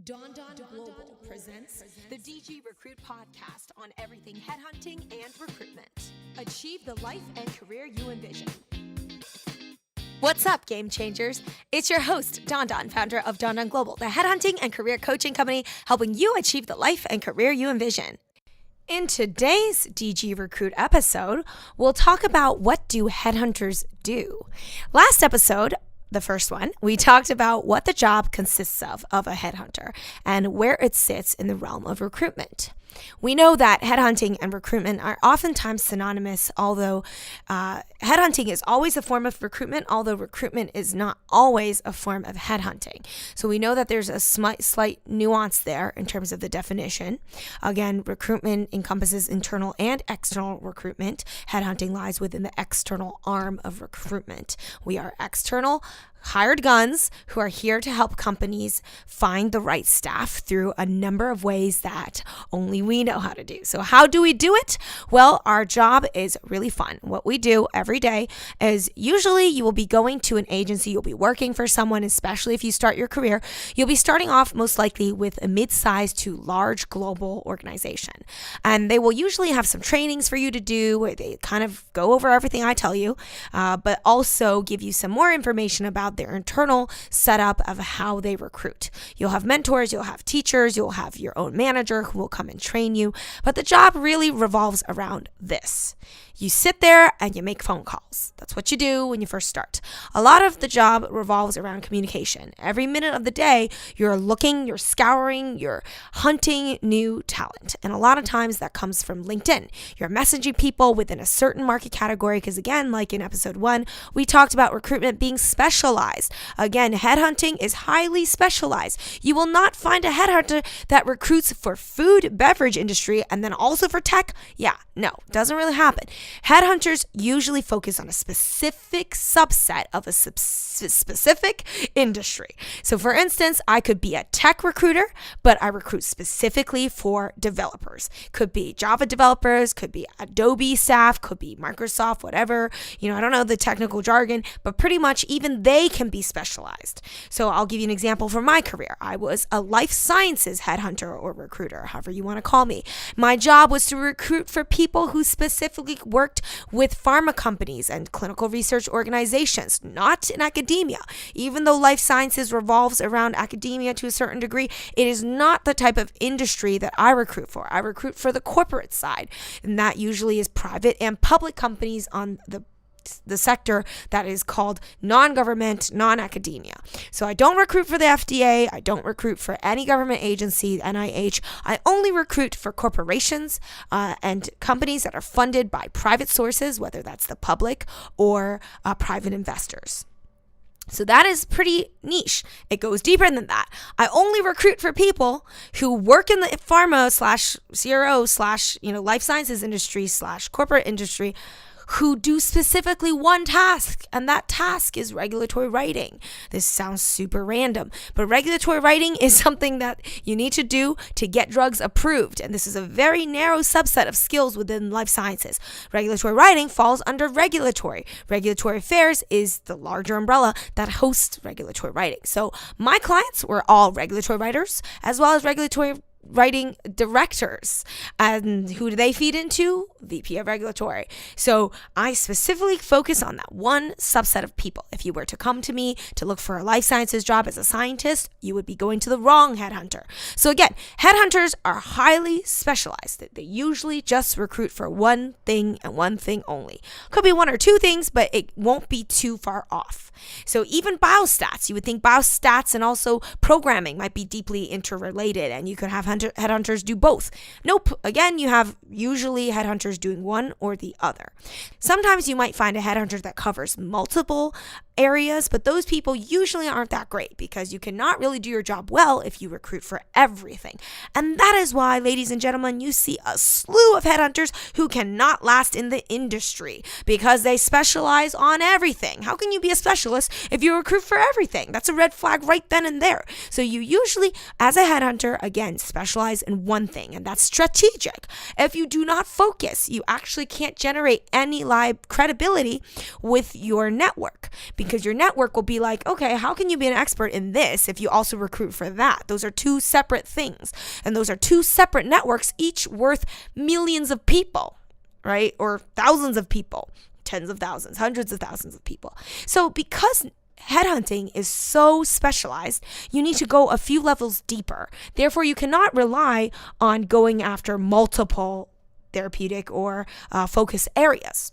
Don Global presents the DG Recruit podcast on everything headhunting and recruitment. Achieve the life and career you envision. What's up, game changers? It's your host, Don, founder of Don Global, the headhunting and career coaching company helping you achieve the life and career you envision. In today's DG Recruit episode, we'll talk about what do headhunters do. Last episode, the first one, we talked about what the job consists of a headhunter and where it sits in the realm of recruitment. We know that headhunting and recruitment are oftentimes synonymous, although headhunting is always a form of recruitment, although recruitment is not always a form of headhunting. So we know that there's a slight nuance there in terms of the definition. Again, recruitment encompasses internal and external recruitment. Headhunting lies within the external arm of recruitment. We are external hired guns who are here to help companies find the right staff through a number of ways that only we know how to do. So how do we do it? Well, our job is really fun. What we do every day is usually you will be going to an agency, you'll be working for someone, especially if you start your career. You'll be starting off most likely with a mid-sized to large global organization. And they will usually have some trainings for you to do where they kind of go over everything I tell you, but also give you some more information about their internal setup of how they recruit. You'll have mentors, you'll have teachers, you'll have your own manager who will come and train you. But the job really revolves around this. You sit there and you make phone calls. That's what you do when you first start. A lot of the job revolves around communication. Every minute of the day, you're looking, you're scouring, you're hunting new talent. And a lot of times that comes from LinkedIn. You're messaging people within a certain market category because, again, like in episode 1, we talked about recruitment being specialized. Again, headhunting is highly specialized. You will not find a headhunter that recruits for food, beverage industry, and then also for tech. Yeah, no, doesn't really happen. Headhunters usually focus on a specific subset of a specific industry. So for instance, I could be a tech recruiter, but I recruit specifically for developers. Could be Java developers, could be Adobe staff, could be Microsoft, whatever. I don't know the technical jargon, but pretty much even they can be specialized. So I'll give you an example from my career. I was a life sciences headhunter or recruiter, however you want to call me. My job was to recruit for people who specifically worked with pharma companies and clinical research organizations, not in academia. Even though life sciences revolves around academia to a certain degree, it is not the type of industry that I recruit for. I recruit for the corporate side, and that usually is private and public companies on the sector that is called non-government, non-academia. So I don't recruit for the FDA. I don't recruit for any government agency, NIH. I only recruit for corporations and companies that are funded by private sources, whether that's the public or private investors. So that is pretty niche. It goes deeper than that. I only recruit for people who work in the pharma /CRO/ life sciences industry / corporate industry who do specifically one task, and that task is regulatory writing. This sounds super random, but regulatory writing is something that you need to do to get drugs approved, and this is a very narrow subset of skills within life sciences. Regulatory writing falls under regulatory. Regulatory affairs is the larger umbrella that hosts regulatory writing. So my clients were all regulatory writers as well as regulatory writing directors. And who do they feed into? VP of Regulatory. So I specifically focus on that one subset of people. If you were to come to me to look for a life sciences job as a scientist, you would be going to the wrong headhunter. So again, headhunters are highly specialized. They usually just recruit for one thing and one thing only. Could be one or two things, but it won't be too far off. So even biostats, you would think biostats and also programming might be deeply interrelated, and you could have headhunters do both. Nope. Again, you have usually headhunters doing one or the other. Sometimes you might find a headhunter that covers multiple areas, but those people usually aren't that great because you cannot really do your job well if you recruit for everything. And that is why, ladies and gentlemen, you see a slew of headhunters who cannot last in the industry because they specialize on everything. How can you be a specialist specialist if you recruit for everything. That's a red flag right then and there. So you usually, as a headhunter, again, specialize in one thing, and that's strategic. If you do not focus, you actually can't generate any live credibility with your network, because your network will be like, okay, how can you be an expert in this if you also recruit for that? Those are two separate things, and those are two separate networks, each worth millions of people, right? Or thousands of people, tens of thousands, hundreds of thousands of people. So because headhunting is so specialized, you need to go a few levels deeper. Therefore, you cannot rely on going after multiple therapeutic or focus areas.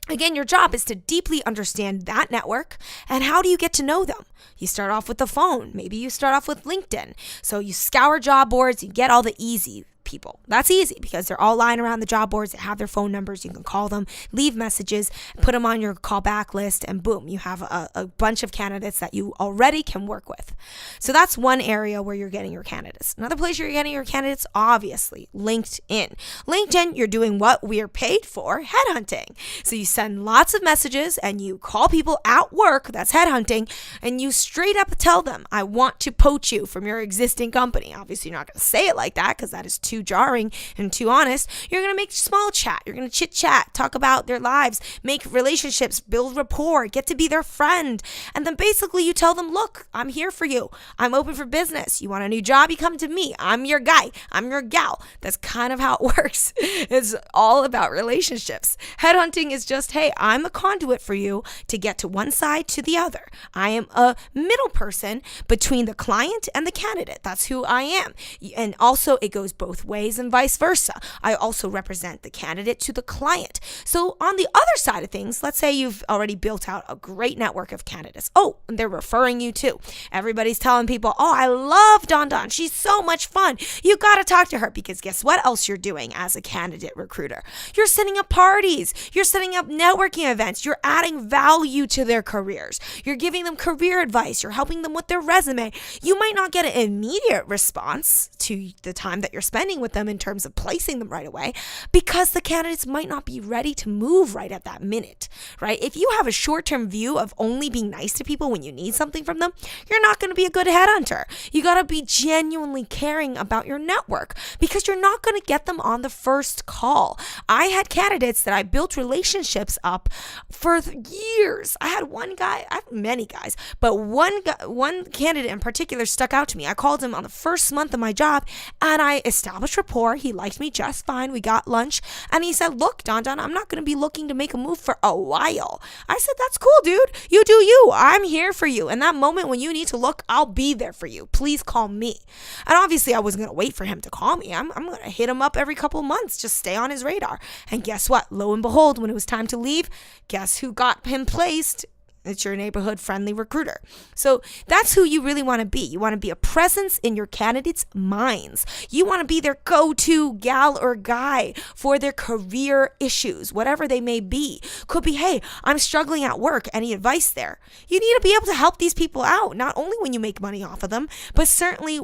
Again, your job is to deeply understand that network, and how do you get to know them? You start off with the phone. Maybe you start off with LinkedIn. So you scour job boards, you get all the easy people. That's easy because they're all lying around the job boards. They have their phone numbers. You can call them, leave messages, put them on your callback list, and boom, you have a bunch of candidates that you already can work with. So that's one area where you're getting your candidates. Another place you're getting your candidates, obviously, LinkedIn. LinkedIn, you're doing what we're paid for, headhunting. So you send lots of messages and you call people at work, that's headhunting, and you straight up tell them, I want to poach you from your existing company. Obviously, you're not going to say it like that because that is too jarring and too honest. You're going to make small chat. You're going to chit chat, talk about their lives, make relationships, build rapport, get to be their friend. And then basically you tell them, look, I'm here for you. I'm open for business. You want a new job? You come to me. I'm your guy. I'm your gal. That's kind of how it works. It's all about relationships. Headhunting is just, hey, I'm a conduit for you to get to one side to the other. I am a middle person between the client and the candidate. That's who I am. And also it goes both ways and vice versa. I also represent the candidate to the client. So on the other side of things, let's say you've already built out a great network of candidates. Oh, and they're referring you too. Everybody's telling people, oh, I love Don. She's so much fun. You got to talk to her, because guess what else you're doing as a candidate recruiter? You're setting up parties. You're setting up networking events. You're adding value to their careers. You're giving them career advice. You're helping them with their resume. You might not get an immediate response to the time that you're spending with them in terms of placing them right away, because the candidates might not be ready to move right at that minute, right? If you have a short-term view of only being nice to people when you need something from them, you're not going to be a good headhunter. You got to be genuinely caring about your network, because you're not going to get them on the first call. I had candidates that I built relationships up for years. I had one guy, I have many guys, but one candidate in particular stuck out to me. I called him on the first month of my job, and I established rapport. He liked me just fine. We got lunch, and he said, look, Don, I'm not going to be looking to make a move for a while. I said, that's cool, dude. You do you. I'm here for you. And that moment when you need to look, I'll be there for you. Please call me. And obviously, I wasn't going to wait for him to call me. I'm going to hit him up every couple months, just stay on his radar. And guess what? Lo and behold, when it was time to leave, guess who got him placed? It's your neighborhood friendly recruiter. So that's who you really want to be. You want to be a presence in your candidates' minds. You want to be their go-to gal or guy for their career issues, whatever they may be. Could be, hey, I'm struggling at work. Any advice there? You need to be able to help these people out, not only when you make money off of them, but certainly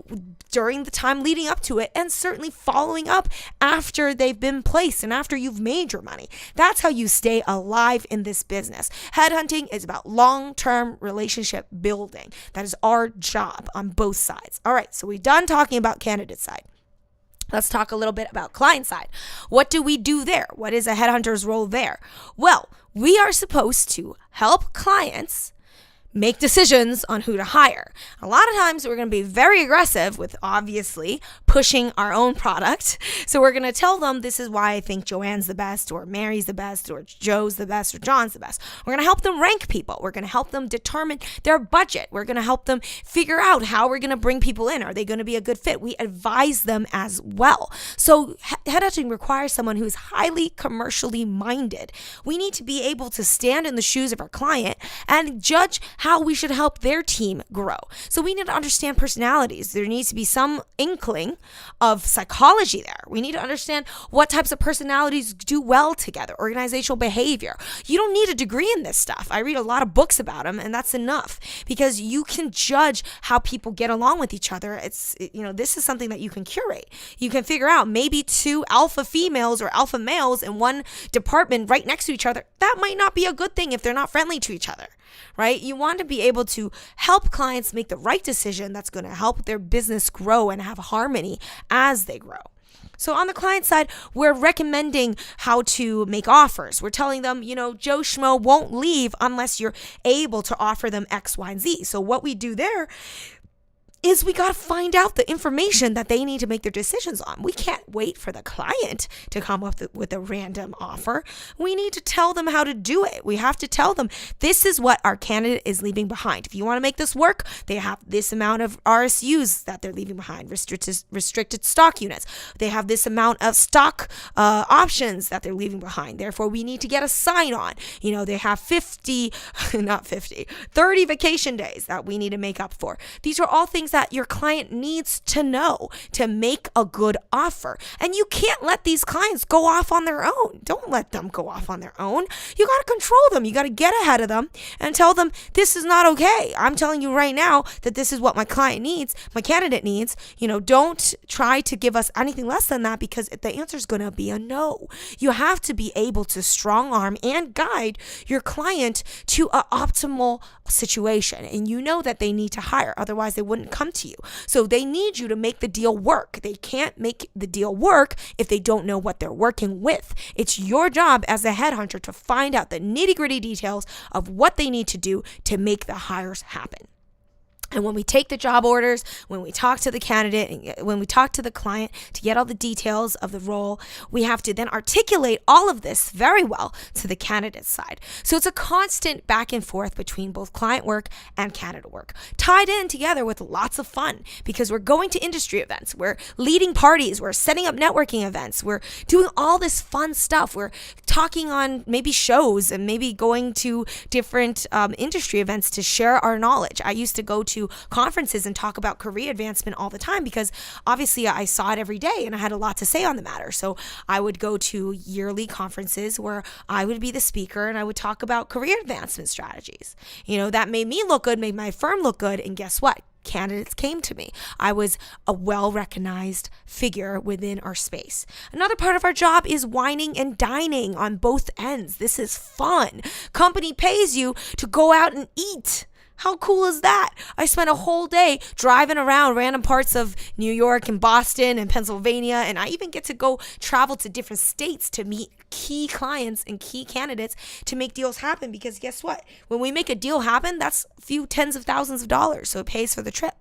during the time leading up to it, and certainly following up after they've been placed and after you've made your money. That's how you stay alive in this business. Headhunting is about long-term relationship building. That is our job on both sides. All right, so we're done talking about candidate side. Let's talk a little bit about client side. What do we do there? What is a headhunter's role there? Well, we are supposed to help clients make decisions on who to hire. A lot of times we're going to be very aggressive with obviously pushing our own product. So we're going to tell them, this is why I think Joanne's the best, or Mary's the best, or Joe's the best, or John's the best. We're going to help them rank people. We're going to help them determine their budget. We're going to help them figure out how we're going to bring people in. Are they going to be a good fit? We advise them as well. So headhunting requires someone who's highly commercially minded. We need to be able to stand in the shoes of our client and judge how we should help their team grow. So we need to understand personalities. There needs to be some inkling of psychology there. We need to understand what types of personalities do well together, organizational behavior. You don't need a degree in this stuff. I read a lot of books about them, and that's enough, because you can judge how people get along with each other. This is something that you can curate. You can figure out maybe two alpha females or alpha males in one department right next to each other. That might not be a good thing if they're not friendly to each other, right? You want to be able to help clients make the right decision that's going to help their business grow and have harmony as they grow. So on the client side, we're recommending how to make offers. We're telling them, Joe Schmo won't leave unless you're able to offer them X, Y, and Z. So what we do there is we got to find out the information that they need to make their decisions on. We can't wait for the client to come up with a random offer. We need to tell them how to do it. We have to tell them this is what our candidate is leaving behind. If you want to make this work, they have this amount of RSUs that they're leaving behind, restricted stock units. They have this amount of stock options that they're leaving behind. Therefore, we need to get a sign on. They have 30 vacation days that we need to make up for. These are all things that your client needs to know to make a good offer. And you can't let these clients go off on their own. Don't let them go off on their own. You got to control them. You got to get ahead of them and tell them this is not okay. I'm telling you right now that this is what my client needs, my candidate needs. Don't try to give us anything less than that, because the answer is going to be a no. You have to be able to strong arm and guide your client to an optimal situation. And you know that they need to hire, otherwise they wouldn't come to you. So they need you to make the deal work. They can't make the deal work if they don't know what they're working with. It's your job as a headhunter to find out the nitty-gritty details of what they need to do to make the hires happen. And when we take the job orders, when we talk to the candidate, when we talk to the client to get all the details of the role, we have to then articulate all of this very well to the candidate side. So it's a constant back and forth between both client work and candidate work, tied in together with lots of fun, because we're going to industry events, we're leading parties, we're setting up networking events, we're doing all this fun stuff. We're talking on maybe shows and maybe going to different industry events to share our knowledge. I used to go to conferences and talk about career advancement all the time, because obviously I saw it every day and I had a lot to say on the matter. So I would go to yearly conferences where I would be the speaker and I would talk about career advancement strategies. That made me look good, made my firm look good. And guess what? Candidates came to me. I was a well-recognized figure within our space. Another part of our job is wining and dining on both ends. This is fun. Company pays you to go out and eat. How cool is that? I spent a whole day driving around random parts of New York and Boston and Pennsylvania, and I even get to go travel to different states to meet key clients and key candidates to make deals happen, because guess what? When we make a deal happen, that's a few tens of thousands of dollars, so it pays for the trip.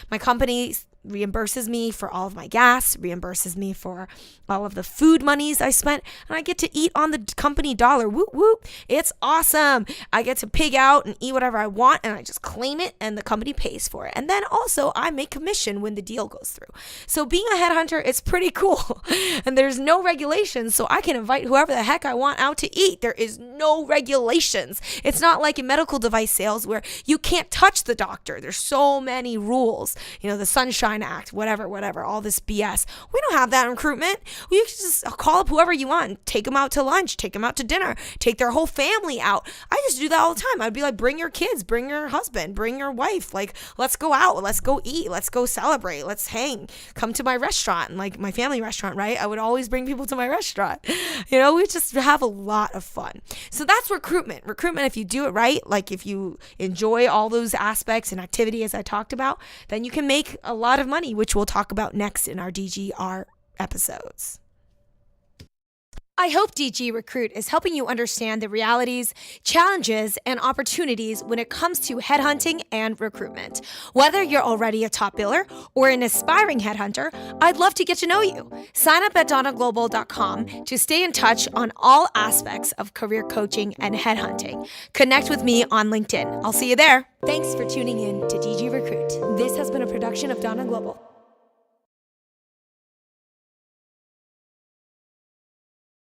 My company reimburses me for all of my gas, reimburses me for all of the food monies I spent, and I get to eat on the company dollar. Whoop, whoop. It's awesome. I get to pig out and eat whatever I want, and I just claim it, and the company pays for it. And then also, I make commission when the deal goes through. So being a headhunter is pretty cool. And there's no regulations, so I can invite whoever the heck I want out to eat. There is no regulations. It's not like in medical device sales where you can't touch the doctor. There's so many rules. The Sunshine Act, whatever, all this BS. We don't have that in recruitment. You can just call up whoever you want, take them out to lunch, take them out to dinner, take their whole family out. I just do that all the time. I'd be like, bring your kids, bring your husband, bring your wife. Like, let's go out, let's go eat, let's go celebrate, let's hang, come to my restaurant, like my family restaurant, right? I would always bring people to my restaurant. We just have a lot of fun. So that's recruitment. Recruitment, if you do it right, like if you enjoy all those aspects and activity as I talked about, then you can make a lot of money, which we'll talk about next in our DGR episodes. I hope DG Recruit is helping you understand the realities, challenges, and opportunities when it comes to headhunting and recruitment. Whether you're already a top biller or an aspiring headhunter, I'd love to get to know you. Sign up at donnaglobal.com to stay in touch on all aspects of career coaching and headhunting. Connect with me on LinkedIn. I'll see you there. Thanks for tuning in to DG Recruit. This has been a production of Donna Global.